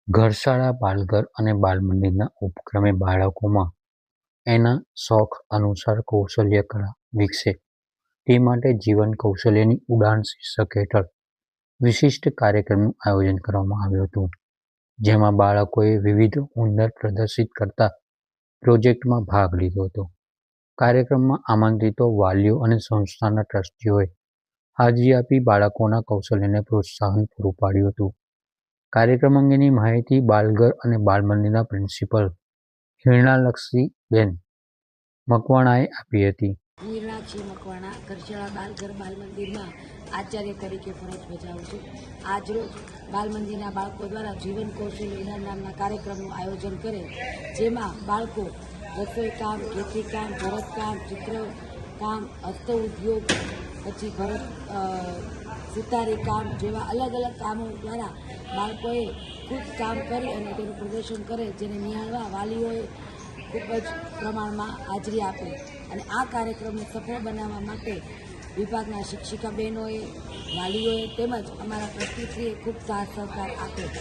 ઘરશાળા, બાલઘર અને બાલમંદિરના ઉપક્રમે બાળકોમાં એના શોખ અનુસાર કૌશલ્ય કળા વિકસે તે માટે જીવન કૌશલ્યની ઉડાન શીર્ષક હેઠળ વિશિષ્ટ કાર્યક્રમનું આયોજન કરવામાં આવ્યું હતું, જેમાં બાળકોએ વિવિધ હુનર પ્રદર્શિત કરતા પ્રોજેક્ટમાં ભાગ લીધો હતો. કાર્યક્રમમાં આમંત્રિતો વાલીઓ અને સંસ્થાના ટ્રસ્ટીઓએ હાજરી આપી બાળકોના કૌશલ્યને પ્રોત્સાહન પૂરું પાડ્યું હતું. કાર્યક્રમ અંગેની માહિતી બાલઘર અને બાલમંદિરના પ્રિન્સિપલ હિરણાલક્ષ્મીબેન મકવાણાએ આપી હતી. મીનાક્ષી મકવાણા ઘરશાળા બાલઘર બાલમંદિરમાં આચાર્ય તરીકે ફરજ બજાવું છું. આજરોજ બાલમંદિરના બાળકો દ્વારા જીવન કૌશલ્ય ઇનામ નામના કાર્યક્રમનું આયોજન કરે, જેમાં બાળકો રસોઈકામ, ખેતીકામ, ભરતકામ, ચિત્રકામ, હસ્ત ઉદ્યોગ, પછી સુતારી કામ જેવા અલગ અલગ કામો દ્વારા બાળકોએ ખૂબ કામ કરી અને તેનું પ્રદર્શન કરે, જેને નિહાળવા વાલીઓએ ખૂબ જ પ્રમાણમાં હાજરી આપે. અને આ કાર્યક્રમને સફળ બનાવવા માટે વિભાગના શિક્ષિકા બહેનોએ, વાલીઓએ તેમજ અમારા ટ્રસ્ટીશ્રીએ ખૂબ સાથ સહકાર આપ્યો.